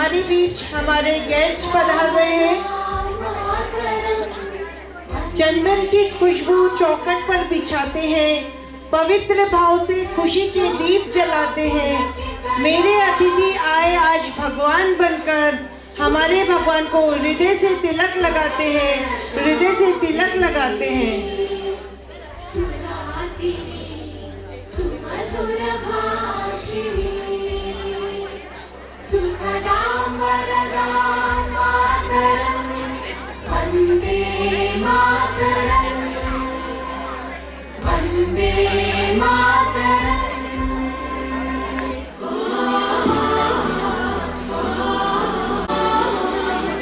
हमारे बीच हमारे गेस्ट पधार रहे हैं। चंदन की खुशबू चौखट पर बिछाते हैं, पवित्र भाव से खुशी के दीप जलाते हैं। मेरे अतिथि आए आज भगवान बनकर, हमारे भगवान को हृदय से तिलक लगाते हैं, हृदय से तिलक लगाते हैं। सुखदां वरदां मातरं वन्दे मातरं वन्दे मातरं।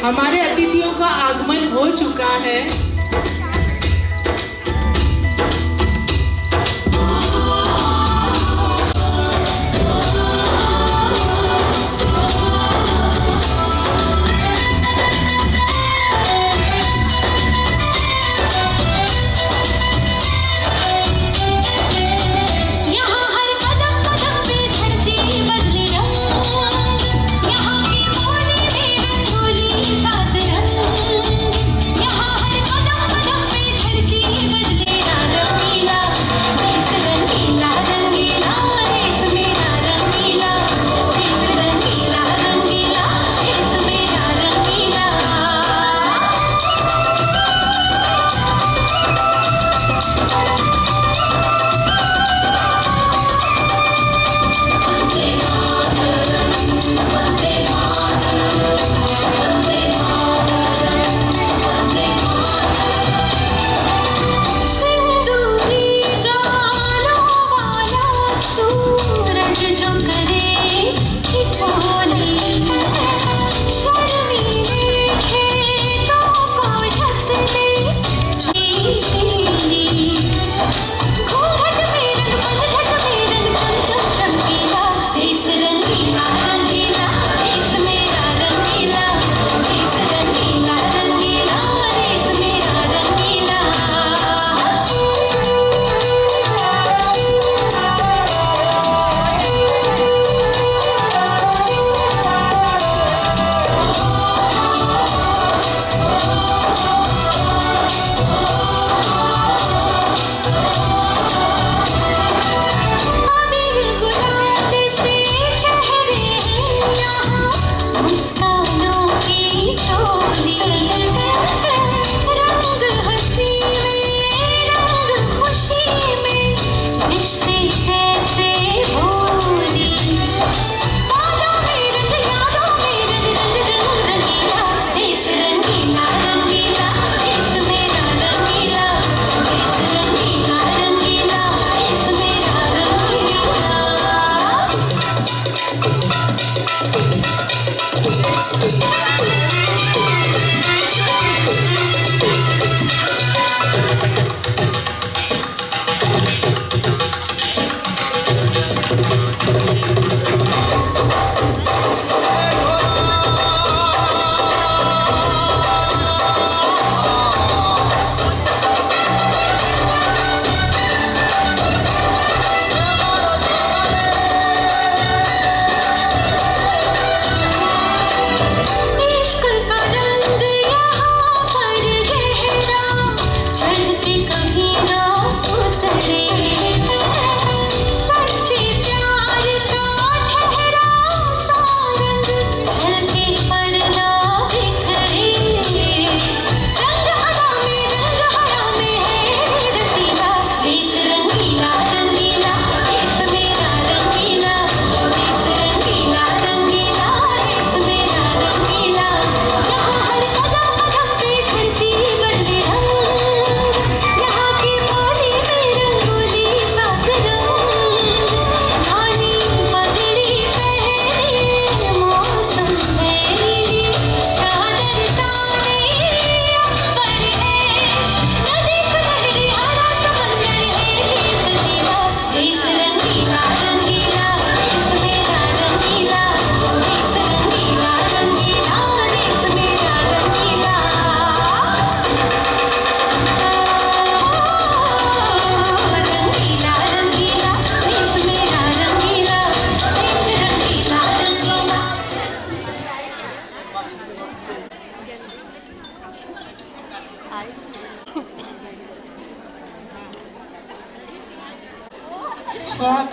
हमारे अतिथियों का आगमन हो चुका है। यहाँ हर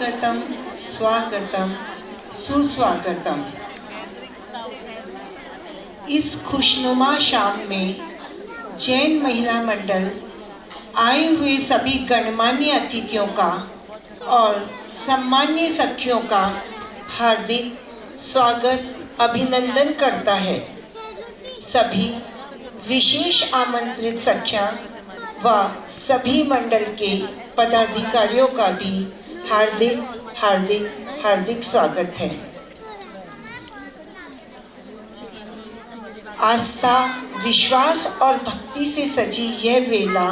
स्वागतम स्वागतम सुस्वागतम। इस खुशनुमा शाम में जैन महिला मंडल आए हुए सभी गणमान्य अतिथियों का और सम्मान्य सखियों का हार्दिक स्वागत अभिनंदन करता है। सभी विशेष आमंत्रित सखियां व सभी मंडल के पदाधिकारियों का भी हार्दिक हार्दिक हार्दिक स्वागत है। आस्था, विश्वास और भक्ति से सजी यह बेला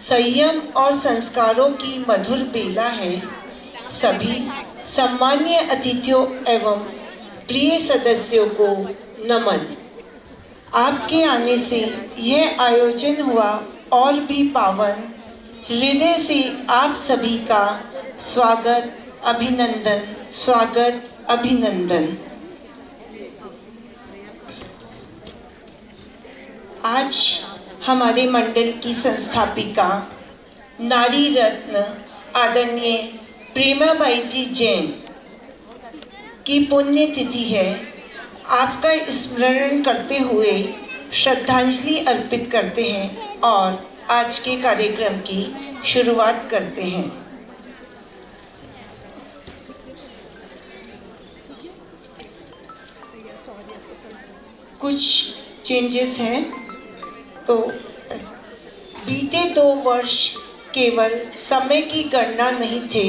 संयम और संस्कारों की मधुर बेला है। सभी सम्मानीय अतिथियों एवं प्रिय सदस्यों को नमन। आपके आने से यह आयोजन हुआ और भी पावन। हृदय से आप सभी का स्वागत अभिनंदन, स्वागत अभिनंदन। आज हमारे मंडल की संस्थापिका नारी रत्न आदरणीय प्रेमाबाई जी जैन की पुण्यतिथि है। आपका स्मरण करते हुए श्रद्धांजलि अर्पित करते हैं और आज के कार्यक्रम की शुरुआत करते हैं। कुछ चेंजेस हैं। तो बीते 2 वर्ष केवल समय की गणना नहीं थे,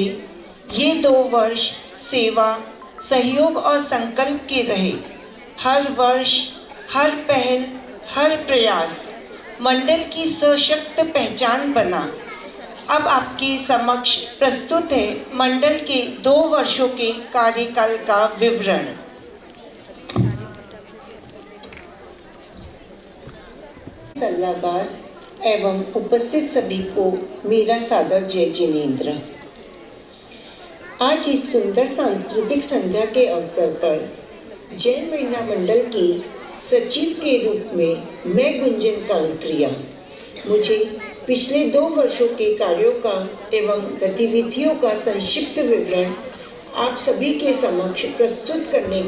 ये 2 वर्ष सेवा, सहयोग और संकल्प के रहे। हर वर्ष, हर पहल, हर प्रयास मंडल की सशक्त पहचान बना। अब आपके समक्ष प्रस्तुत है मंडल के 2 वर्षों के कार्यकाल का विवरण। सलाहकार एवं उपस्थित सभी को मेरा सादर जय जिनेंद्र। आज इस सुंदर सांस्कृतिक संध्या के अवसर पर जैन महिला मंडल की सचिव के रूप में मैं गुंजन कानप्रिया मुझे पिछले 2 वर्षों के कार्यों का एवं गतिविधियों का संक्षिप्त विवरण आप सभी के समक्ष प्रस्तुत करने।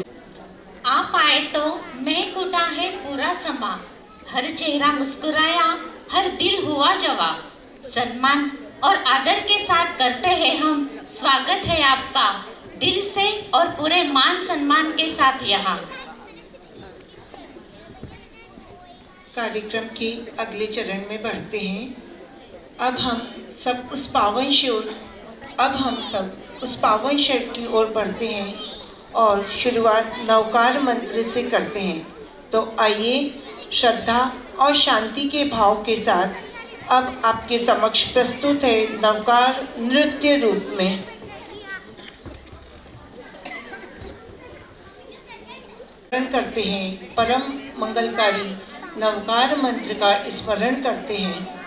आप आए तो मैं कुटा है पूरा समा, हर चेहरा मुस्कुराया, हर दिल हुआ जवा। सम्मान और आदर के साथ करते हैं हम स्वागत है आपका दिल से और पूरे मान सम्मान के साथ यहाँ। कार्यक्रम के अगले चरण में बढ़ते हैं। अब हम सब उस पावन क्षण की ओर बढ़ते हैं और शुरुआत नवकार मंत्र से करते हैं। तो आइए श्रद्धा और शांति के भाव के साथ अब आपके समक्ष प्रस्तुत है नवकार नृत्य रूप में। करते हैं परम मंगलकारी नवकार मंत्र का स्मरण करते हैं।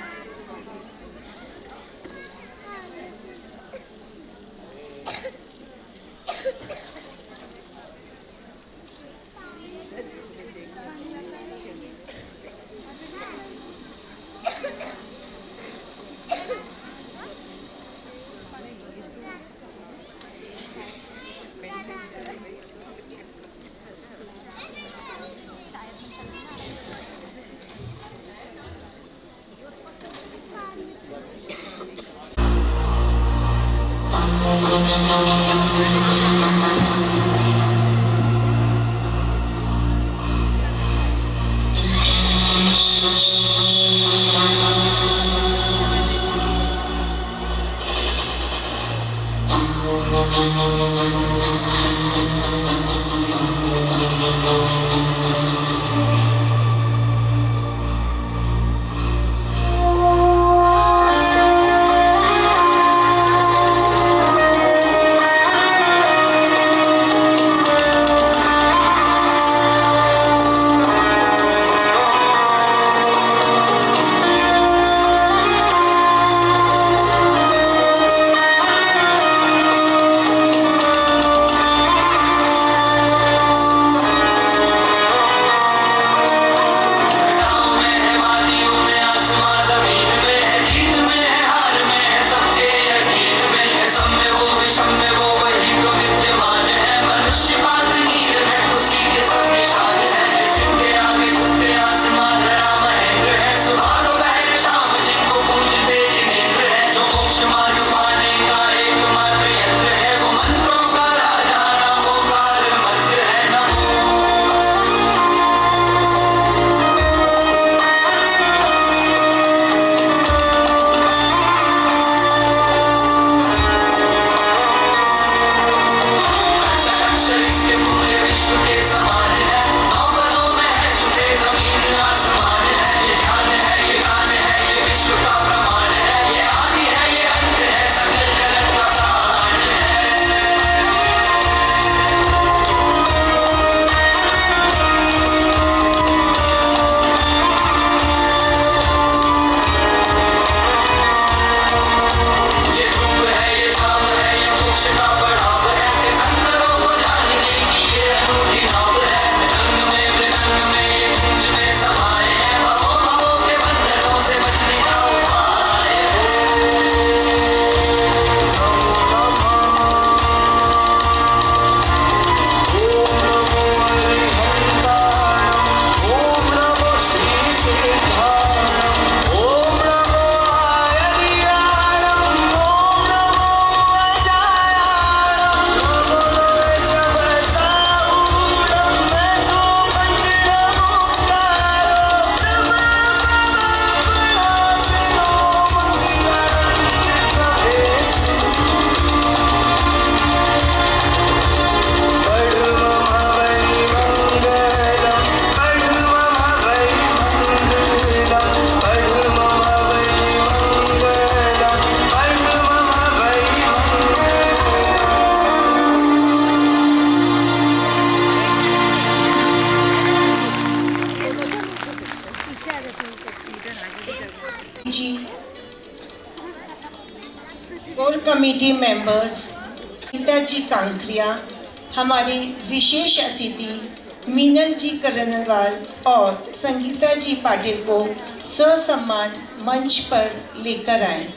कमेटी मेंबर्स, गीताजी कांकरिया, हमारे विशेष अतिथि मीनल जी करनवाल और संगीता जी पाटिल को ससम्मान मंच पर लेकर आए।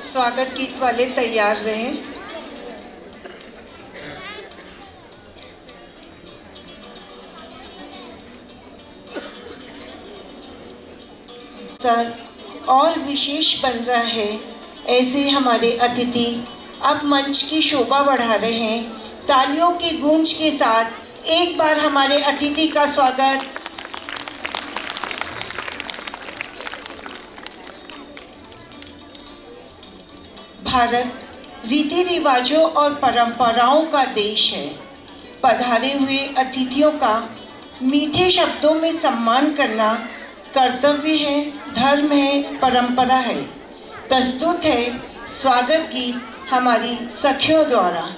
स्वागत गीत वाले तैयार रहें। सर और विशेष बन रहा है, ऐसे हमारे अतिथि अब मंच की शोभा बढ़ा रहे हैं। तालियों की गूंज के साथ एक बार हमारे अतिथि का स्वागत। भारत रीति रिवाजों और परंपराओं का देश है। पधारे हुए अतिथियों का मीठे शब्दों में सम्मान करना कर्तव्य है, धर्म है, परंपरा है। प्रस्तुत है स्वागत गीत हमारी सखियों द्वारा।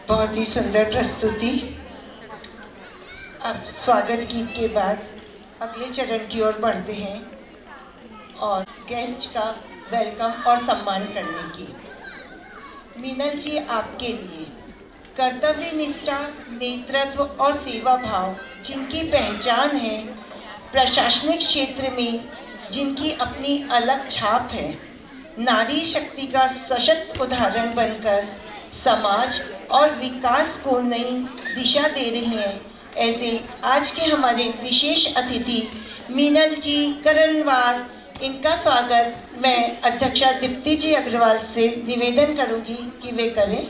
बहुत ही सुंदर प्रस्तुति। अब स्वागत गीत के बाद अगले चरण की ओर बढ़ते हैं और गेस्ट का वेलकम और सम्मान करने की। मीनल जी, आपके लिए कर्तव्य निष्ठा, नेतृत्व और सेवा भाव जिनकी पहचान है, प्रशासनिक क्षेत्र में जिनकी अपनी अलग छाप है, नारी शक्ति का सशक्त उदाहरण बनकर समाज और विकास को नई दिशा दे रही हैं, ऐसे आज के हमारे विशेष अतिथि मीनल जी करणवाल, इनका स्वागत मैं अध्यक्षा दीप्ति जी अग्रवाल से निवेदन करूंगी कि वे करें।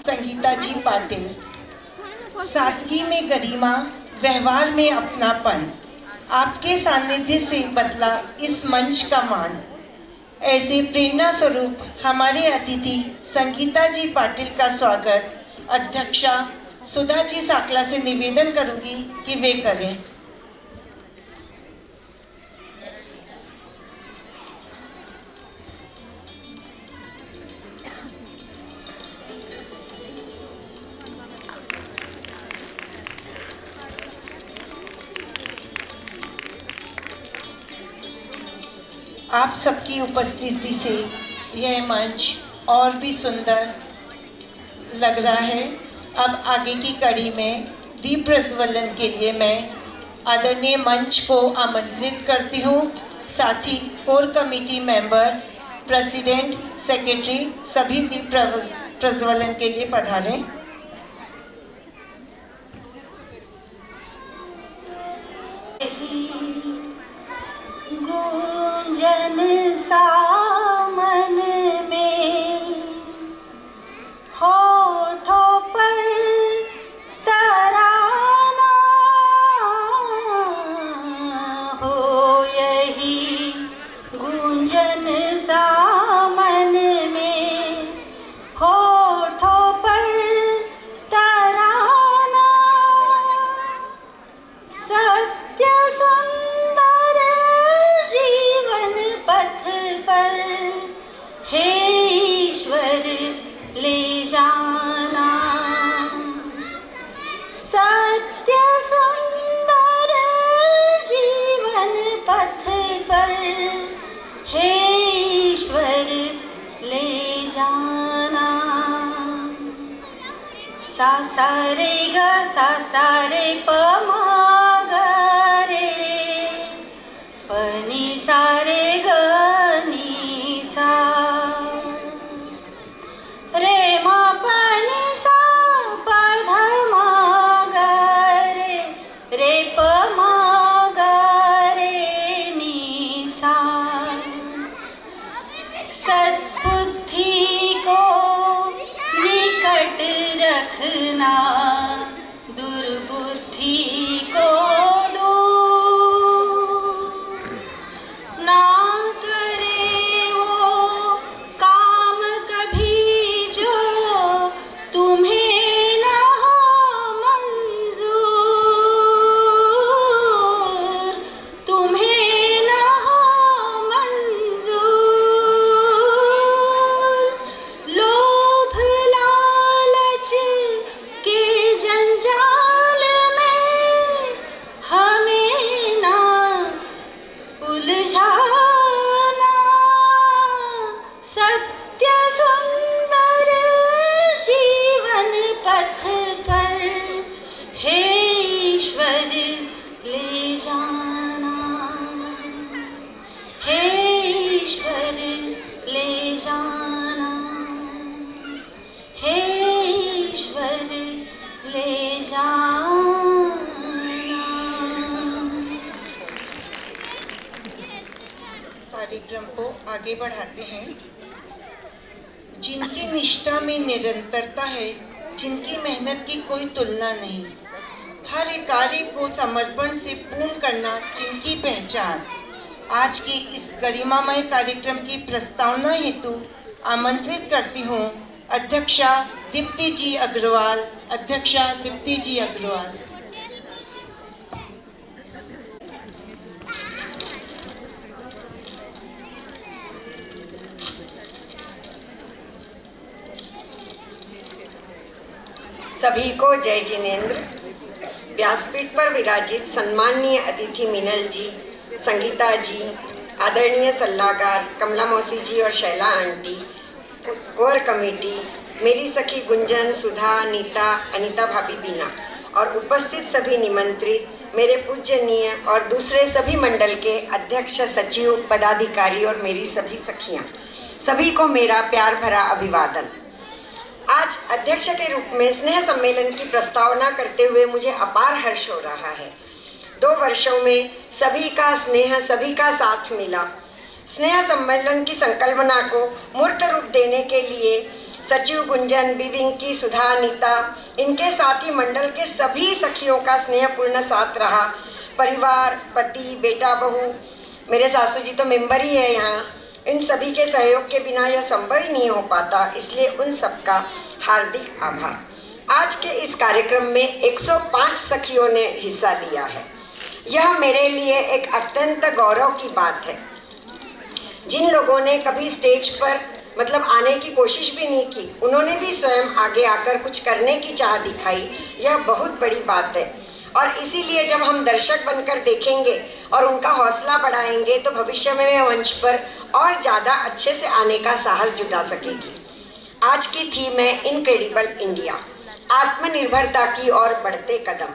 संगीता जी पाटिल, सादगी में गरिमा, व्यवहार में अपनापन, आपके सानिध्य से बदला इस मंच का मान। ऐसे प्रेरणा स्वरूप हमारे अतिथि संगीता जी पाटिल का स्वागत अध्यक्षा सुधा जी साकला से निवेदन करूंगी कि वे करें। आप सबकी उपस्थिति से यह मंच और भी सुंदर लग रहा है। अब आगे की कड़ी में दीप प्रज्वलन के लिए मैं आदरणीय मंच को आमंत्रित करती हूँ। साथ ही core committee members, president, secretary सभी दीप प्रज्वलन के लिए पधारें। गुंजन सा मन में होठों पर तराना हो, यही गुंजन सा मन में होठों पर तराना, सत्य सुंदर जीवन पथ पर हे ईश्वर ले जाना, सत्य सुंदर जीवन पथ पर हे ईश्वर ले जाना। सा सा रे ग सा सा रे प मा ग रे, प नि सा रे ग नि सा, रे मा प नि सा प ध मा ग रे, रे प मा ग रे नि सा। सद्बुद्धि को निकट रखना, दुर्बुद्धि को दूर ना करे वो काम कभी जो तुम्हें न हो मंजूर, तुम्हें न हो मंजूर। लोभ लालच के जंजाल में हमें ना उलझाना, सत्य सुंदर जीवन पथ पर हे ईश्वर ले जाना, हे ईश्वर ले जाना, हे ईश्वर ले जाना। कार्यक्रम को आगे बढ़ाते हैं। जिनकी निष्ठा में निरंतरता है, जिनकी मेहनत की कोई तुलना नहीं, हर एक कार्य को समर्पण से पूर्ण करना जिनकी पहचान। आज के इस गरिमामय कार्यक्रम की प्रस्तावना हेतु आमंत्रित करती हूँ अध्यक्षा दीप्ति जी अग्रवाल। अध्यक्षा दीप्ति जी अग्रवाल। सभी को जय जिनेंद्र। व्यासपीठ पर विराजित सम्माननीय अतिथि मीनल जी, संगीता जी, आदरणीय सल्लागार कमला मौसी जी और शैला आंटी, कोर कमेटी, मेरी सखी गुंजन, सुधा, नीता, अनीता भाभी, बीना और उपस्थित सभी निमंत्रित, मेरे पूजनीय और दूसरे सभी मंडल के अध्यक्ष, सचिव, पदाधिकारी और मेरी सभी सखियाँ, सभी को मेरा प्यार भरा अभिवादन। आज अध्यक्ष के रूप में स्नेह सम्मेलन की प्रस्तावना करते हुए मुझे अपार हर्ष हो रहा है। 2 वर्षों में सभी का स्नेह, सभी का साथ मिला। स्नेह सम्मेलन की संकल्पना को मूर्त रूप देने के लिए सचिव गुंजन, बिविंकी, सुधा, नीता, इनके साथ ही मंडल के सभी सखियों का स्नेहपूर्ण साथ रहा। परिवार, पति, बेटा, बहू, मेरे सासू जी तो मेंबर ही है यहाँ, इन सभी के सहयोग के बिना यह संभव ही नहीं हो पाता, इसलिए उन सबका हार्दिक आभार। आज के इस कार्यक्रम में 105 सखियों ने हिस्सा लिया है। यह मेरे लिए एक अत्यंत गौरव की बात है। जिन लोगों ने कभी स्टेज पर आने की कोशिश भी नहीं की, उन्होंने भी स्वयं आगे आकर कुछ करने की चाह दिखाई, यह बहुत बड़ी बात है। और इसीलिए जब हम दर्शक बनकर देखेंगे और उनका हौसला बढ़ाएंगे तो भविष्य में वे मंच पर और ज़्यादा अच्छे से आने का साहस जुटा सकेगी। आज की थीम है इनक्रेडिबल इंडिया, आत्मनिर्भरता की ओर बढ़ते कदम।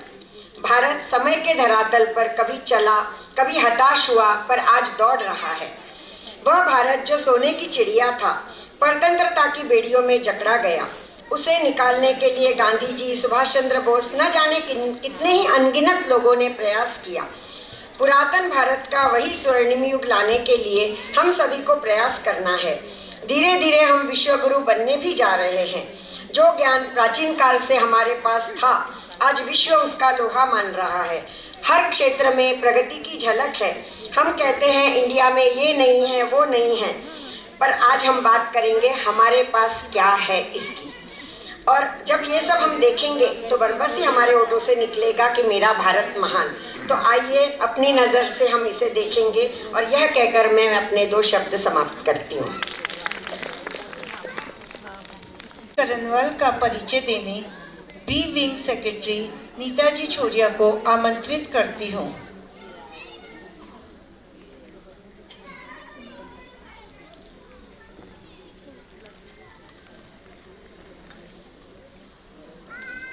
भारत समय के धरातल पर कभी चला, कभी हताश हुआ, पर आज दौड़ रहा है। वह भारत जो सोने की चिड़िया था, परतंत्रता की बेड़ियों में जकड़ा गया, उसे निकालने के लिए गांधी जी, सुभाष चंद्र बोस, न जाने कितने ही अनगिनत लोगों ने प्रयास किया। पुरातन भारत का वही स्वर्णिम युग लाने के लिए हम सभी को प्रयास करना है। धीरे धीरे हम विश्वगुरु बनने भी जा रहे हैं। जो ज्ञान प्राचीन काल से हमारे पास था, आज विश्व उसका लोहा मान रहा है। हर क्षेत्र में प्रगति की झलक है। हम कहते हैं इंडिया में ये नहीं है, वो नहीं है, पर आज हम बात करेंगे हमारे पास क्या है इसकी। और जब ये सब हम देखेंगे तो बस ही हमारे ओठों से निकलेगा कि मेरा भारत महान। तो आइए अपनी नज़र से हम इसे देखेंगे और यह कहकर मैं अपने 2 शब्द समाप्त करती हूँ। करनवाल का परिचय देने बी विंग सेक्रेटरी नीताजी छोरिया को आमंत्रित करती हूँ।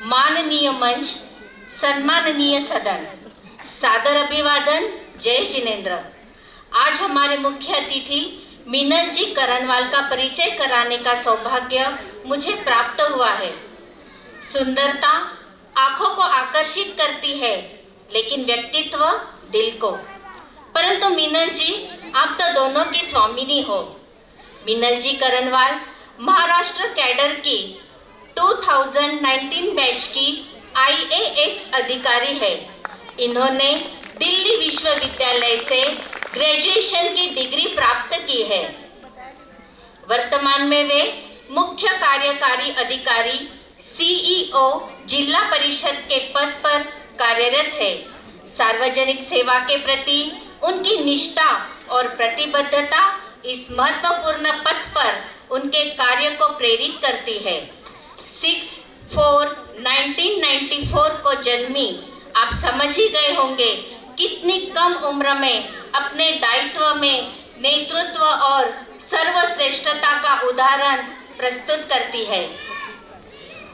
माननीय मंच, सम्माननीय सदन, सादर अभिवादन, जय जिनेंद्र। आज हमारे मुख्य अतिथि मीनल जी करनवाल का परिचय कराने का सौभाग्य मुझे प्राप्त हुआ है। सुंदरता आंखों को आकर्षित करती है, लेकिन व्यक्तित्व दिल को। परंतु मीनल जी, आप तो दोनों की स्वामिनी हो। मीनल जी करनवाल महाराष्ट्र कैडर की 2019 बैच की IAS अधिकारी है। इन्होंने दिल्ली विश्वविद्यालय से ग्रेजुएशन की डिग्री प्राप्त की है। वर्तमान में वे मुख्य कार्यकारी अधिकारी CEO जिला परिषद के पद पर कार्यरत है। सार्वजनिक सेवा के प्रति उनकी निष्ठा और प्रतिबद्धता इस महत्वपूर्ण पद पर उनके कार्य को प्रेरित करती है। 6/4/1994 को जन्मी, आप समझ ही गए होंगे कितनी कम उम्र में अपने दायित्व में नेतृत्व और सर्वश्रेष्ठता का उदाहरण प्रस्तुत करती है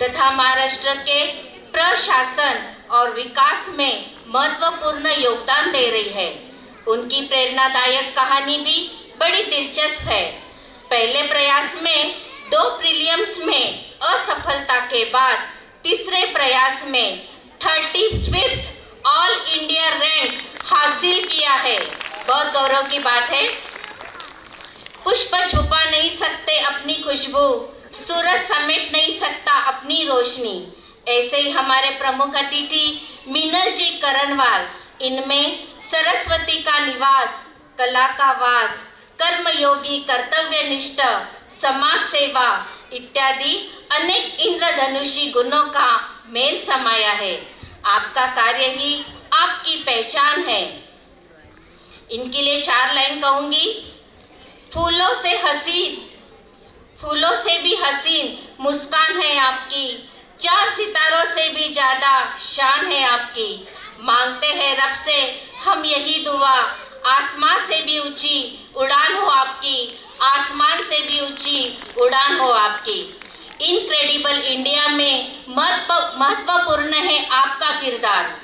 तथा महाराष्ट्र के प्रशासन और विकास में महत्वपूर्ण योगदान दे रही है। उनकी प्रेरणादायक कहानी भी बड़ी दिलचस्प है। पहले प्रयास में 2 प्रीलिम्स में असफलता के बाद तीसरे प्रयास में 35th ऑल इंडिया रैंक हासिल किया है। बहुत गौरव की बात है। पुष्प छुपा नहीं सकते अपनी खुशबू, सूरज समेट नहीं सकता अपनी रोशनी। ऐसे ही हमारे प्रमुख अतिथि मीनल जी करनवाल, इनमें सरस्वती का निवास, कला का वास, कर्मयोगी, कर्तव्यनिष्ठ, समाज सेवा इत्यादि अनेक इंद्रधनुषी गुणों का मेल समाया है। आपका कार्य ही आपकी पहचान है। इनके लिए 4 लाइन कहूँगी। फूलों से हसीन, फूलों से भी हसीन मुस्कान है आपकी, 4 सितारों से भी ज़्यादा शान है आपकी। मांगते हैं रब से हम यही दुआ, आसमां से भी ऊंची उड़ान हो आपकी, आसमान से भी ऊंची उड़ान हो आपकी। इनक्रेडिबल इंडिया में महत्वपूर्ण है आपका किरदार।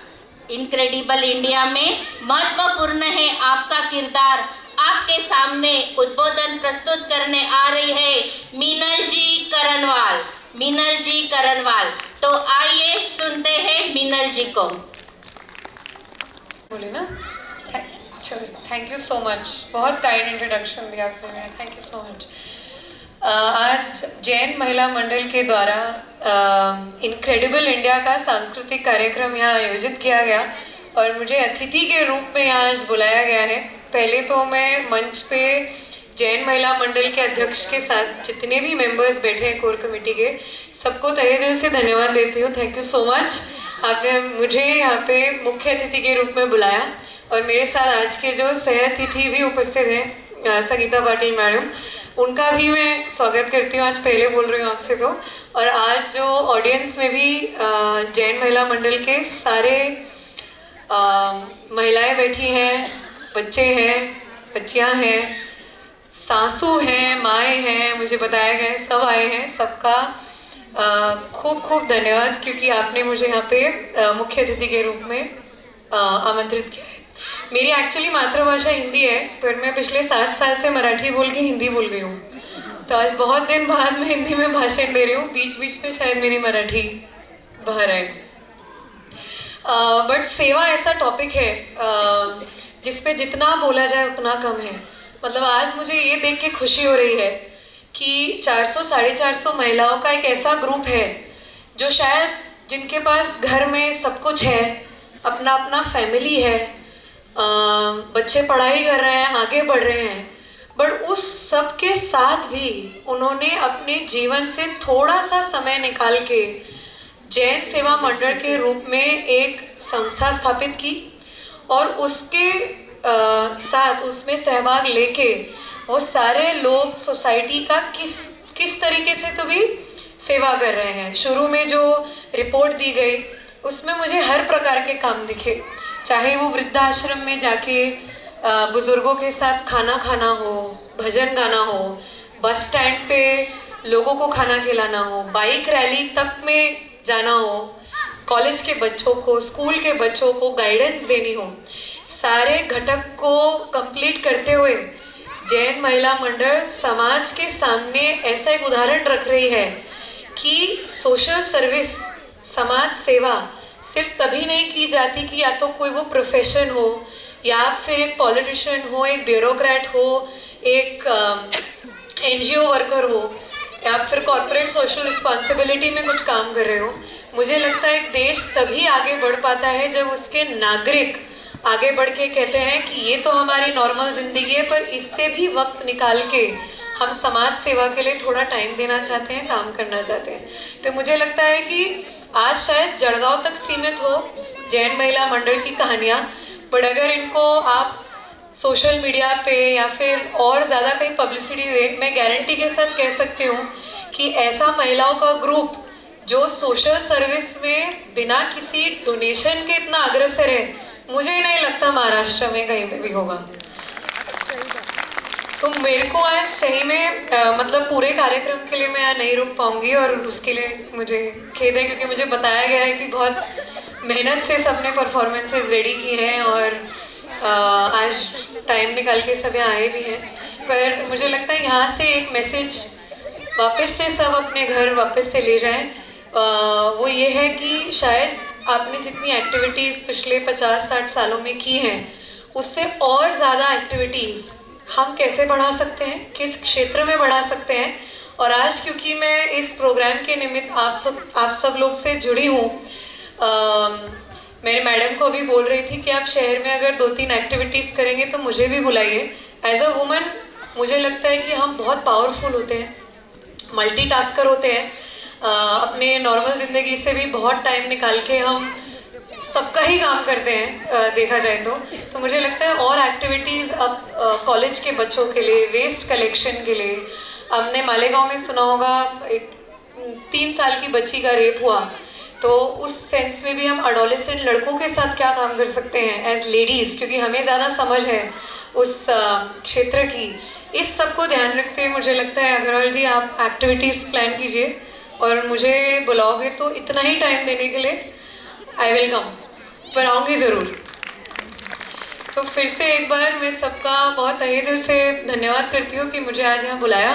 इनक्रेडिबल इंडिया में महत्वपूर्ण है आपका किरदार। आपके सामने उद्बोधन प्रस्तुत करने आ रही है मीनल जी करनवाल। मीनल जी करनवाल, तो आइए सुनते हैं मीनल जी को। बोले ना, चलो थैंक यू सो मच, बहुत काइंड इंट्रोडक्शन दिया आपने मेरा, थैंक यू सो मच। आज जैन महिला मंडल के द्वारा इनक्रेडिबल इंडिया का सांस्कृतिक कार्यक्रम यहाँ आयोजित किया गया और मुझे अतिथि के रूप में यहाँ आज बुलाया गया है। पहले तो मैं मंच पे जैन महिला मंडल के अध्यक्ष के साथ जितने भी मेंबर्स बैठे हैं कोर कमेटी के, सबको तहे दिल से धन्यवाद देती हूँ। थैंक यू सो मच, आपने मुझे यहाँ पे मुख्य अतिथि के रूप में बुलाया। और मेरे साथ आज के जो सह अतिथि भी उपस्थित हैं, संगीता पाटिल मैडम, उनका भी मैं स्वागत करती हूँ। आज पहले बोल रही हूँ आपसे तो। और आज जो ऑडियंस में भी जैन महिला मंडल के सारे महिलाएं बैठी हैं, बच्चे हैं, बच्चियाँ हैं, सासू हैं, माएँ हैं, मुझे बताया गया है सब आए हैं। सबका खूब खूब धन्यवाद, क्योंकि आपने मुझे यहाँ पे मुख्य अतिथि के रूप में आमंत्रित किया है। मेरी एक्चुअली मातृभाषा हिंदी है, पर मैं पिछले 7 साल से मराठी बोल के हिंदी बोल गई हूँ, तो आज बहुत दिन बाद मैं हिंदी में भाषण दे रही हूँ। बीच बीच में शायद मेरी मराठी बाहर आए। बट सेवा ऐसा टॉपिक है जिसपे जितना बोला जाए उतना कम है। मतलब आज मुझे ये देख के खुशी हो रही है कि 400-450 महिलाओं का एक ऐसा ग्रुप है जो शायद जिनके पास घर में सब कुछ है, अपना अपना फैमिली है, बच्चे पढ़ाई कर रहे हैं, आगे बढ़ रहे हैं, बट उस सब के साथ भी उन्होंने अपने जीवन से थोड़ा सा समय निकाल के जैन सेवा मंडल के रूप में एक संस्था स्थापित की और उसके साथ उसमें सहभाग लेके वो सारे लोग सोसाइटी का किस तरीके से तो भी सेवा कर रहे हैं। शुरू में जो रिपोर्ट दी गई उसमें मुझे हर प्रकार के काम दिखे, चाहे वो वृद्धाश्रम में जाके बुजुर्गों के साथ खाना खाना हो, भजन गाना हो, बस स्टैंड पे लोगों को खाना खिलाना हो, बाइक रैली तक में जाना हो, कॉलेज के बच्चों को, स्कूल के बच्चों को गाइडेंस देनी हो, सारे घटक को कंप्लीट करते हुए जैन महिला मंडल समाज के सामने ऐसा एक उदाहरण रख रही है कि सोशल सर्विस, समाज सेवा सिर्फ तभी नहीं की जाती कि या तो कोई वो प्रोफेशन हो या फिर एक पॉलिटिशियन हो, एक ब्यूरोक्रेट हो, एक NGO वर्कर हो या फिर कॉर्पोरेट सोशल रिस्पॉन्सिबिलिटी में कुछ काम कर रहे हो। मुझे लगता है एक देश तभी आगे बढ़ पाता है जब उसके नागरिक आगे बढ़ के कहते हैं कि ये तो हमारी नॉर्मल ज़िंदगी है, पर इससे भी वक्त निकाल के हम समाज सेवा के लिए थोड़ा टाइम देना चाहते हैं, काम करना चाहते हैं। तो मुझे लगता है कि आज शायद जड़गांव तक सीमित हो जैन महिला मंडल की कहानियाँ, बट अगर इनको आप सोशल मीडिया पे या फिर और ज़्यादा कहीं पब्लिसिटी दे, मैं गारंटी के साथ कह सकती हूँ कि ऐसा महिलाओं का ग्रुप जो सोशल सर्विस में बिना किसी डोनेशन के इतना अग्रसर है, मुझे नहीं लगता महाराष्ट्र में कहीं पे भी होगा। तो मेरे को आज सही में मतलब पूरे कार्यक्रम के लिए मैं यहाँ नहीं रुक पाऊंगी और उसके लिए मुझे खेद है, क्योंकि मुझे बताया गया है कि बहुत मेहनत से सबने परफॉर्मेंसेस रेडी की हैं और आज टाइम निकाल के सब यहाँ आए भी हैं। पर मुझे लगता है यहाँ से एक मैसेज वापस से सब अपने घर वापस से ले जाएं, वो ये है कि शायद आपने जितनी एक्टिविटीज़ पिछले 50-60 सालों में की हैं उससे और ज़्यादा एक्टिविटीज़ हम कैसे बढ़ा सकते हैं, किस क्षेत्र में बढ़ा सकते हैं। और आज क्योंकि मैं इस प्रोग्राम के निमित्त आप सब लोग से जुड़ी हूँ, मेरे मैडम को अभी बोल रही थी कि आप शहर में अगर 2-3 एक्टिविटीज़ करेंगे तो मुझे भी बुलाइए। एज अ वुमन मुझे लगता है कि हम बहुत पावरफुल होते हैं, मल्टीटास्कर होते हैं, अपने नॉर्मल ज़िंदगी से भी बहुत टाइम निकाल के हम सबका ही काम करते हैं देखा जाए तो मुझे लगता है और एक्टिविटीज़ अब कॉलेज के बच्चों के लिए, वेस्ट कलेक्शन के लिए, हमने मालेगांव में सुना होगा एक 3 साल की बच्ची का रेप हुआ, तो उस सेंस में भी हम अडोलेसेंट लड़कों के साथ क्या काम कर सकते हैं एज लेडीज़, क्योंकि हमें ज़्यादा समझ है उस क्षेत्र की। इस सब को ध्यान रखते हुए मुझे लगता है अग्रवाल जी आप एक्टिविटीज़ प्लान कीजिए और मुझे बुलाओगे तो इतना ही टाइम देने के लिए आई विल कम, पर आऊँगी ज़रूर। तो फिर से एक बार मैं सबका बहुत तहे दिल से धन्यवाद करती हूँ कि मुझे आज यहाँ बुलाया,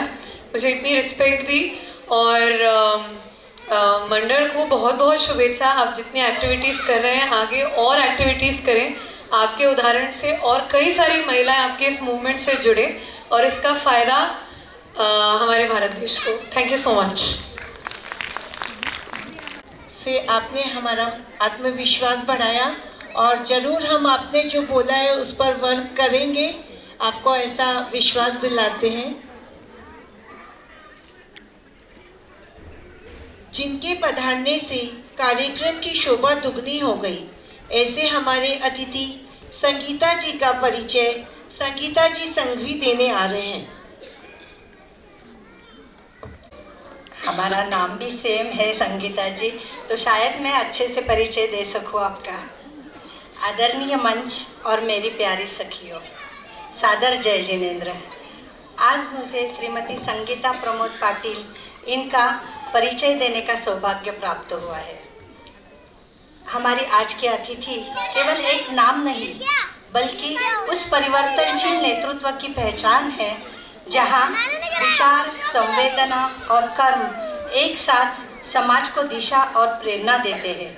मुझे इतनी रिस्पेक्ट दी, और मंडल को बहुत बहुत शुभेच्छा। आप जितनी एक्टिविटीज़ कर रहे हैं आगे और एक्टिविटीज़ करें, आपके उदाहरण से और कई सारी महिलाएं आपके इस मूवमेंट से जुड़े और इसका फ़ायदा हमारे भारत देश को। Thank you so much. से आपने हमारा आत्मविश्वास बढ़ाया और ज़रूर हम आपने जो बोला है उस पर वर्क करेंगे, आपको ऐसा विश्वास दिलाते हैं। जिनके पधारने से कार्यक्रम की शोभा दुगनी हो गई, ऐसे हमारे अतिथि संगीता जी का परिचय संगीता जी संघवी देने आ रहे हैं। हमारा नाम भी सेम है संगीता जी, तो शायद मैं अच्छे से परिचय दे सकूं आपका। आदरणीय मंच और मेरी प्यारी सखियों, सादर जय जिनेंद्र। आज मुझे श्रीमती संगीता प्रमोद पाटिल इनका परिचय देने का सौभाग्य प्राप्त हुआ है। हमारी आज की अतिथि केवल एक नाम नहीं बल्कि उस परिवर्तनशील नेतृत्व की पहचान है जहां विचार, संवेदना और कर्म एक साथ समाज को दिशा और प्रेरणा देते हैं।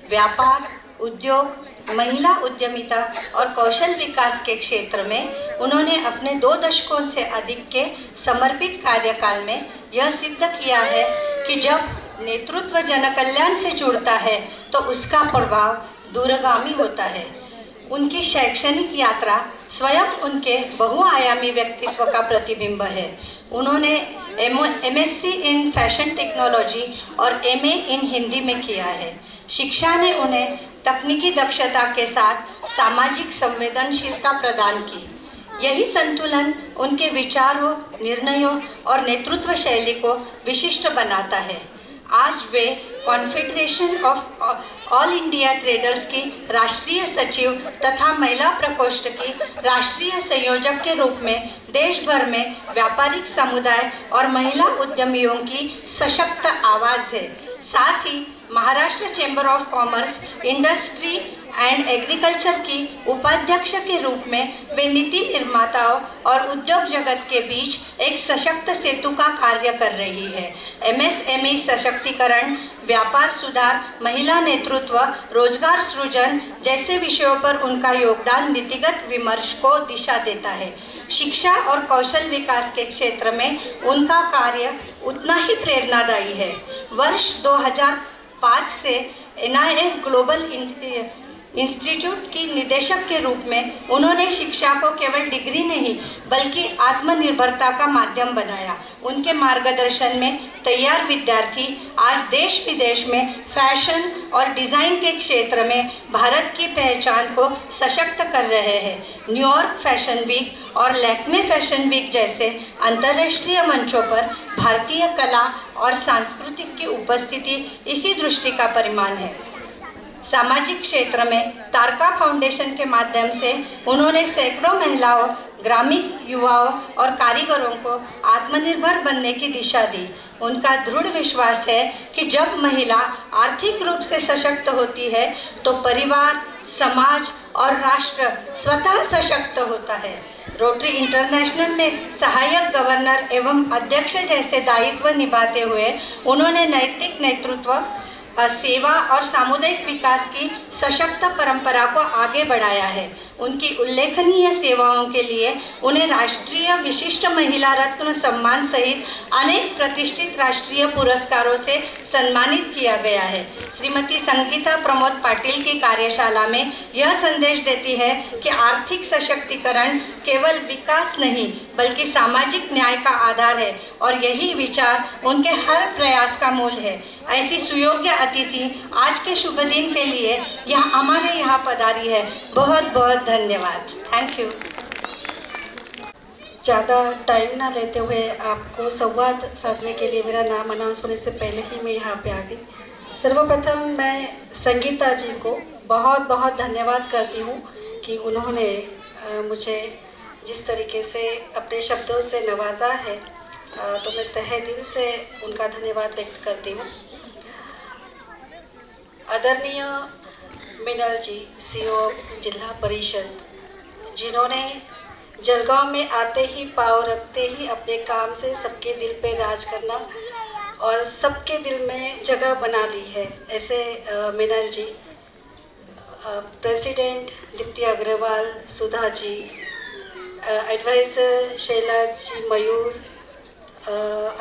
व्यापार, उद्योग, महिला उद्यमिता और कौशल विकास के क्षेत्र में उन्होंने अपने 2 दशकों से अधिक के समर्पित कार्यकाल में यह सिद्ध किया है कि जब नेतृत्व जनकल्याण से जुड़ता है तो उसका प्रभाव दूरगामी होता है। उनकी शैक्षणिक यात्रा स्वयं उनके बहुआयामी व्यक्तित्व का प्रतिबिंब है। उन्होंने MSc इन फैशन टेक्नोलॉजी और MA इन हिंदी में किया है। शिक्षा ने उन्हें तकनीकी दक्षता के साथ सामाजिक संवेदनशीलता प्रदान की। यही संतुलन उनके विचारों, निर्णयों और नेतृत्व शैली को विशिष्ट बनाता है। आज वे confederation of all India traders की राष्ट्रीय सचिव तथा महिला प्रकोष्ठ की राष्ट्रीय संयोजक के रूप में देश भर में व्यापारिक समुदाय और महिला उद्यमियों की सशक्त आवाज़ है। साथ ही Maharashtra chamber of commerce, industry and agriculture की उपाध्यक्ष के रूप में वे नीति निर्माताओं और उद्योग जगत के बीच एक सशक्त सेतु का कार्य कर रही है। MSME सशक्तिकरण, व्यापार सुधार, महिला नेतृत्व, रोजगार सृजन जैसे विषयों पर उनका योगदान नीतिगत विमर्श को दिशा देता है। शिक्षा और कौशल विकास के क्षेत्र में उनका कार्य उतना ही प्रेरणादायी है। वर्ष 2005 से NIF ग्लोबल इंस्टीट्यूट की निदेशक के रूप में उन्होंने शिक्षा को केवल डिग्री नहीं बल्कि आत्मनिर्भरता का माध्यम बनाया। उनके मार्गदर्शन में तैयार विद्यार्थी आज देश विदेश में फैशन और डिज़ाइन के क्षेत्र में भारत की पहचान को सशक्त कर रहे हैं। न्यूयॉर्क फैशन वीक और लैक्मे फैशन वीक जैसे अंतर्राष्ट्रीय मंचों पर भारतीय कला और सांस्कृतिक की उपस्थिति इसी दृष्टि का परिमाण है। सामाजिक क्षेत्र में तारका फाउंडेशन के माध्यम से उन्होंने सैकड़ों महिलाओं, ग्रामीण युवाओं और कारीगरों को आत्मनिर्भर बनने की दिशा दी। उनका दृढ़ विश्वास है कि जब महिला आर्थिक रूप से सशक्त होती है तो परिवार, समाज और राष्ट्र स्वतः सशक्त होता है। रोटरी इंटरनेशनल में सहायक गवर्नर एवं अध्यक्ष जैसे दायित्व निभाते हुए उन्होंने नैतिक नेतृत्व, सेवा और सामुदायिक विकास की सशक्त परंपरा को आगे बढ़ाया है। उनकी उल्लेखनीय सेवाओं के लिए उन्हें राष्ट्रीय विशिष्ट महिला रत्न सम्मान सहित अनेक प्रतिष्ठित राष्ट्रीय पुरस्कारों से सम्मानित किया गया है। श्रीमती संगीता प्रमोद पाटिल की कार्यशाला में यह संदेश देती है कि आर्थिक सशक्तिकरण केवल विकास नहीं बल्कि सामाजिक न्याय का आधार है और यही विचार उनके हर प्रयास का मूल है। ऐसी सुयोग्य अतिथि आज के शुभ दिन के लिए हमारे यहाँ पधारी है। बहुत बहुत धन्यवाद। Thank you. ज़्यादा टाइम ना लेते हुए आपको संवाद साधने के लिए मेरा नाम अनाउंस होने से पहले ही मैं यहाँ पे आ गई। सर्वप्रथम मैं संगीता जी को बहुत बहुत धन्यवाद करती हूँ कि उन्होंने मुझे जिस तरीके से अपने शब्दों से नवाजा है, तो मैं तहे दिल से उनका धन्यवाद व्यक्त करती हूँ। आदरणीय मीनल जी, सीओ जिला परिषद, जिन्होंने जलगांव में आते ही पाँव रखते ही अपने काम से सबके दिल पे राज करना और सबके दिल में जगह बना ली है, ऐसे Meenal ji, president Deepti Agarwal, Sudha ji, adviser Shaila ji, Mayur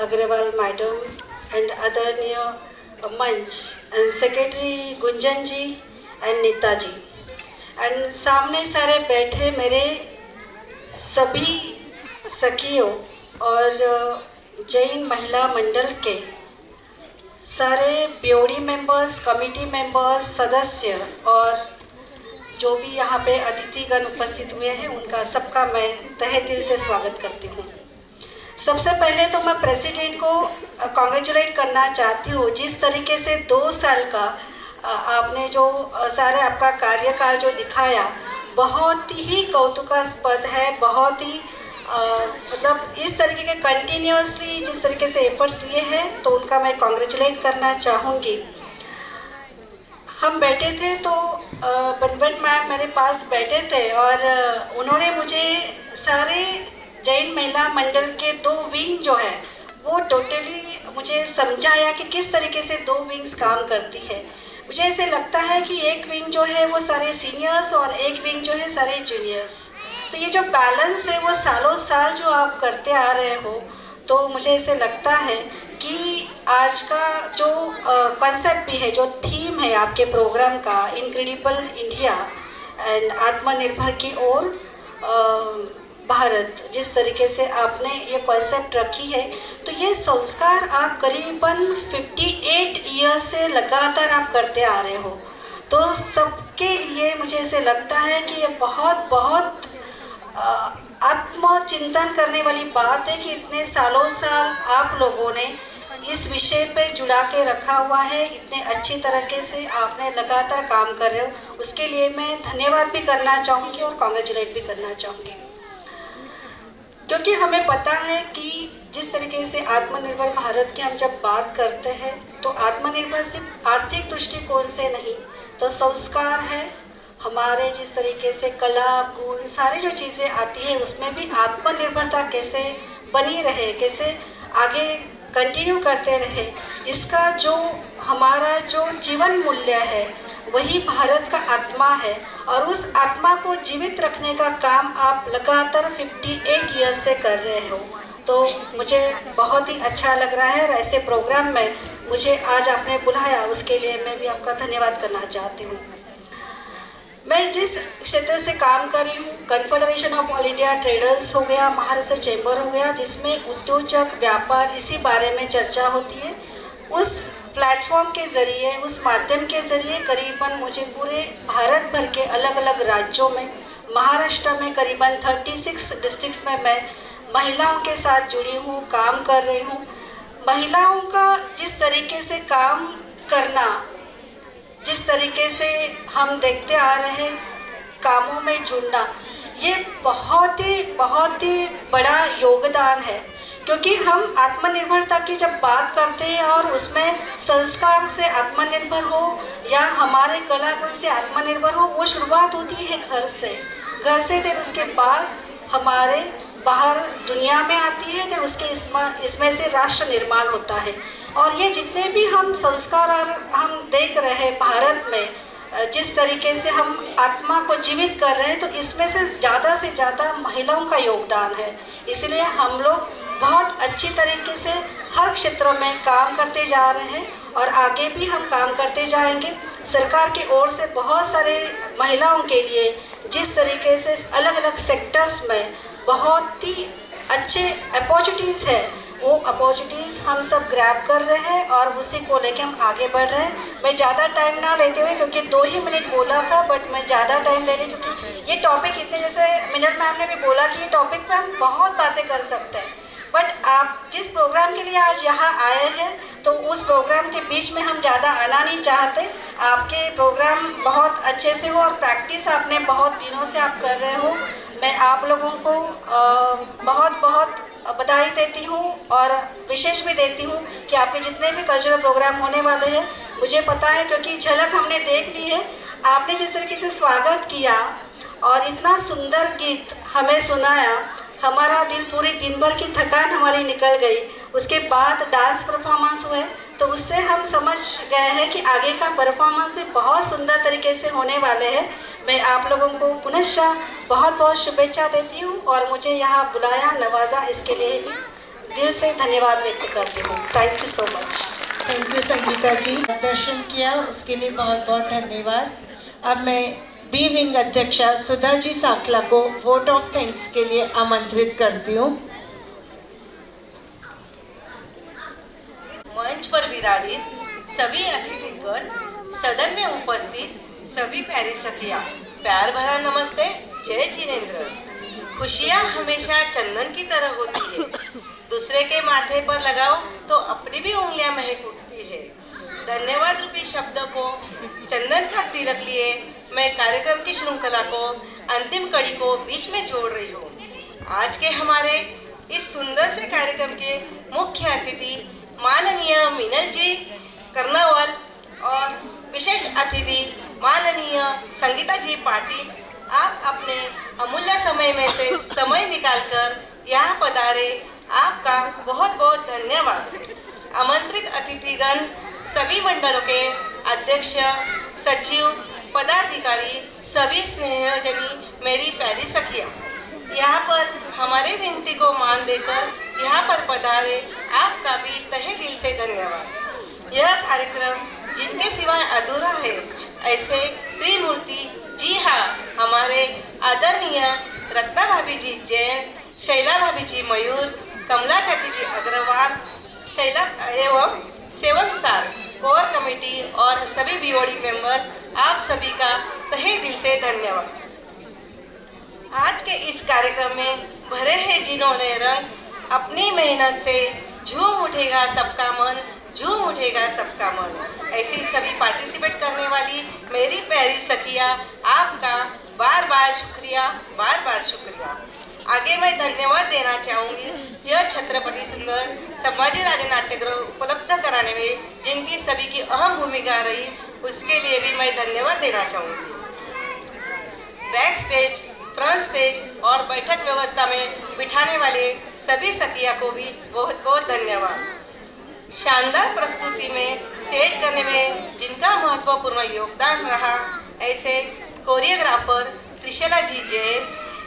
Agarwal madam and आदरणीय मंच and secretary Gunjan ji and Neeta ji and सामने सारे बैठे मेरे सभी सखियों और जैन महिला मंडल के सारे ब्योरी मेंबर्स, कमेटी मेंबर्स, सदस्य और जो भी यहाँ पे अतिथिगण उपस्थित हुए हैं, उनका सबका मैं तहे दिल से स्वागत करती हूँ। सबसे पहले तो मैं प्रेसिडेंट को कॉन्ग्रेचुलेट करना चाहती हूँ। जिस तरीके से 2 साल का आपने जो सारे आपका कार्यकाल जो दिखाया, बहुत ही कौतुकास्पद है, बहुत ही मतलब इस तरीके के कंटिन्यूसली जिस तरीके से एफर्ट्स लिए हैं, तो उनका मैं कॉन्ग्रेचुलेट करना चाहूँगी। हम बैठे थे तो बनवट मैम मेरे पास बैठे थे और उन्होंने मुझे सारे जैन महिला मंडल के 2 विंग जो है वो टोटली मुझे समझाया कि किस तरीके से 2 विंग्स काम करती है। मुझे ऐसे लगता है कि एक विंग जो है वो सारे सीनियर्स और एक विंग जो है सारे जूनियर्स, तो ये जो बैलेंस है वो सालों साल जो आप करते आ रहे हो, तो मुझे ऐसे लगता है कि आज का जो कॉन्सेप्ट भी है, जो थीम है आपके प्रोग्राम का, इनक्रेडिबल इंडिया एंड आत्मनिर्भर की ओर भारत, जिस तरीके से आपने ये कॉन्सेप्ट रखी है, तो ये संस्कार आप करीबन 58 ईयर्स से लगातार आप करते आ रहे हो। तो सबके लिए मुझे ऐसे लगता है कि ये बहुत बहुत आत्मचिंतन करने वाली बात है कि इतने सालों साल आप लोगों ने इस विषय पे जुड़ा के रखा हुआ है, इतने अच्छी तरीके से आपने लगातार काम कर रहे हो। उसके लिए मैं धन्यवाद भी करना चाहूँगी और कॉन्ग्रेचुलेट भी करना चाहूँगी, क्योंकि हमें पता है कि जिस तरीके से आत्मनिर्भर भारत की हम जब बात करते हैं, तो आत्मनिर्भर सिर्फ आर्थिक दृष्टिकोण से नहीं, तो संस्कार है हमारे, जिस तरीके से कला गुण सारी जो चीज़ें आती है, उसमें भी आत्मनिर्भरता कैसे बनी रहे, कैसे आगे कंटिन्यू करते रहे, इसका जो हमारा जो जीवन मूल्य है वही भारत का आत्मा है। और उस आत्मा को जीवित रखने का काम आप लगातार 58 ईयर्स से कर रहे हो, तो मुझे बहुत ही अच्छा लग रहा है। और ऐसे प्रोग्राम में मुझे आज आपने बुलाया, उसके लिए मैं भी आपका धन्यवाद करना चाहती हूँ। मैं जिस क्षेत्र से काम कर रही हूँ, confederation of all India traders हो गया, महाराष्ट्र चैम्बर हो गया, जिसमें उद्योजक व्यापार इसी बारे में चर्चा होती है। उस प्लेटफॉर्म के ज़रिए, उस माध्यम के ज़रिए करीबन मुझे पूरे भारत भर के अलग अलग राज्यों में, महाराष्ट्र में करीबन 36 डिस्ट्रिक्ट्स में मैं महिलाओं के साथ जुड़ी हूँ, काम कर रही हूँ। महिलाओं का जिस तरीके से काम करना, जिस तरीके से हम देखते आ रहे हैं कामों में जुड़ना, ये बहुत ही बड़ा योगदान है। क्योंकि हम आत्मनिर्भरता की जब बात करते हैं और उसमें संस्कार से आत्मनिर्भर हो या हमारे कला गुण से आत्मनिर्भर हो, वो शुरुआत होती है घर से। फिर उसके बाद हमारे बाहर दुनिया में आती है, फिर उसके इसमें से राष्ट्र निर्माण होता है। और ये जितने भी हम संस्कार और हम देख रहे हैं भारत में, जिस तरीके से हम आत्मा को जीवित कर रहे हैं, तो इसमें से ज़्यादा महिलाओं का योगदान है। इसलिए हम लोग बहुत अच्छी तरीके से हर क्षेत्र में काम करते जा रहे हैं और आगे भी हम काम करते जाएंगे। सरकार की ओर से बहुत सारे महिलाओं के लिए जिस तरीके से अलग अलग सेक्टर्स में बहुत ही अच्छे अपॉर्चुनिटीज़ है, वो अपॉर्चुनिटीज़ हम सब ग्रैब कर रहे हैं और उसी को लेके हम आगे बढ़ रहे हैं। मैं ज़्यादा टाइम ना लेते हुए, क्योंकि 2 ही मिनट बोला था, बट मैं ज़्यादा टाइम ले रही क्योंकि ये टॉपिक इतने, जैसे मिनट मैम ने भी बोला कि ये टॉपिक पे हम बहुत बातें कर सकते हैं, बट आप जिस प्रोग्राम के लिए आज यहाँ आए हैं तो उस प्रोग्राम के बीच में हम ज़्यादा आना नहीं चाहते। आपके प्रोग्राम बहुत अच्छे से हो और प्रैक्टिस आपने बहुत दिनों से आप कर रहे हो। मैं आप लोगों को बहुत बहुत बधाई देती हूँ और विशेष भी देती हूँ कि आपके जितने भी कल्चरल प्रोग्राम होने वाले हैं, मुझे पता है क्योंकि झलक हमने देख ली है। आपने जिस तरीके से स्वागत किया और इतना सुंदर गीत हमें सुनाया, हमारा दिल पूरे दिन भर की थकान हमारी निकल गई। उसके बाद डांस परफॉर्मेंस हुए तो उससे हम समझ गए हैं कि आगे का परफॉर्मेंस भी बहुत सुंदर तरीके से होने वाले हैं। मैं आप लोगों को पुनश्च बहुत बहुत शुभेच्छा देती हूँ और मुझे यहाँ बुलाया, नवाजा, इसके लिए भी दिल से धन्यवाद व्यक्त करती हूँ। Thank you so much. Thank you Sangeeta ji, दर्शन किया उसके लिए बहुत बहुत धन्यवाद। अब मैं बी विंग अध्यक्षा सुधा जी साखला को वोट ऑफ थैंक्स के लिए आमंत्रित करती हूँ। मंच पर विराजित सभी अतिथिगण, सदन में उपस्थित सभी प्यारी सखियाँ, प्यार भरा नमस्ते, जय जिनेंद्र। खुशियाँ हमेशा चंदन की तरह होती है, दूसरे के माथे पर लगाओ तो अपनी भी उंगलियां महक उठती है। धन्यवाद रूपी शब्द को चंदन का तिलक लिए मैं कार्यक्रम की श्रृंखला को, अंतिम कड़ी को बीच में जोड़ रही हूँ। आज के हमारे इस सुंदर से कार्यक्रम के मुख्य अतिथि माननीय मीनल जी कर्नावल और विशेष अतिथि माननीय संगीता जी पाटिल, आप अपने अमूल्य समय में से समय निकालकर यहाँ पधारे, आपका बहुत बहुत धन्यवाद। आमंत्रित अतिथिगण, सभी मंडलों के अध्यक्ष, सचिव, पदाधिकारी, सभी स्नेहजनी, मेरी प्यारी सखियाँ, यहाँ पर हमारे विनती को मान देकर यहाँ पर पधारे, आपका भी तहे दिल से धन्यवाद। यह कार्यक्रम जिनके सिवाय अधूरा है, ऐसे त्रिमूर्ति, जी हाँ, हमारे आदरणीय रत्ना भाभी जी जैन, शैला भाभी जी मयूर, कमला चाची जी अग्रवाल, शैला एवं 7 स्टार कोर कमेटी और सभी बीओडी मेंबर्स, आप सभी का तहे दिल से धन्यवाद। आज के इस कार्यक्रम में भरे हैं जिन्होंने रंग, अपनी मेहनत से झूम उठेगा सबका मन, झूम उठेगा सबका मन। ऐसी सभी पार्टिसिपेट करने वाली मेरी प्यारी सखिया, आपका बार बार शुक्रिया, बार बार शुक्रिया। आगे मैं धन्यवाद देना चाहूँगी यह छत्रपति सुंदर संभाजी राजे नाट्यगृह उपलब्ध कराने में जिनकी सभी की अहम भूमिका रही, उसके लिए भी मैं धन्यवाद देना चाहूँगी। बैक स्टेज, फ्रंट स्टेज और बैठक व्यवस्था में बिठाने वाले सभी सखिया को भी बहुत बहुत धन्यवाद। शानदार प्रस्तुति में सेट करने में जिनका महत्वपूर्ण योगदान रहा, ऐसे कोरियोग्राफर त्रिशला जी जैन,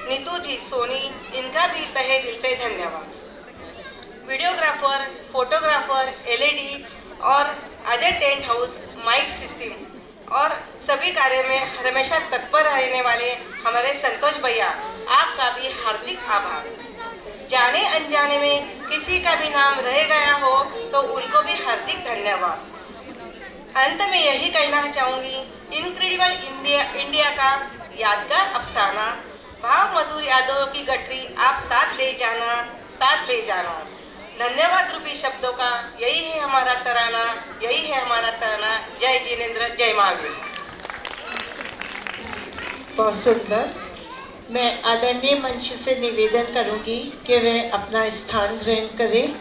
नीतू जी सोनी, इनका भी तहे दिल से धन्यवाद। वीडियोग्राफर, फोटोग्राफर, एलईडी और Ajay tent house mic system और सभी कार्य में हमेशा तत्पर रहने वाले हमारे संतोष भैया, आपका भी हार्दिक आभार। जाने अनजाने में किसी का भी नाम रह गया हो तो उनको भी हार्दिक धन्यवाद। अंत में यही कहना चाहूँगी, इनक्रेडिबल इंडिया का यादगार अफसाना, भाव मधुर यादों की गठरी आप साथ ले जाना, साथ ले जाना। धन्यवाद रूपी शब्दों का यही है हमारा तराना, यही है हमारा तराना। जय जिनेंद्र, जय महावीर। बहुत सुंदर। मैं आदरणीय मंच से निवेदन करूंगी कि वे अपना स्थान ग्रहण करें।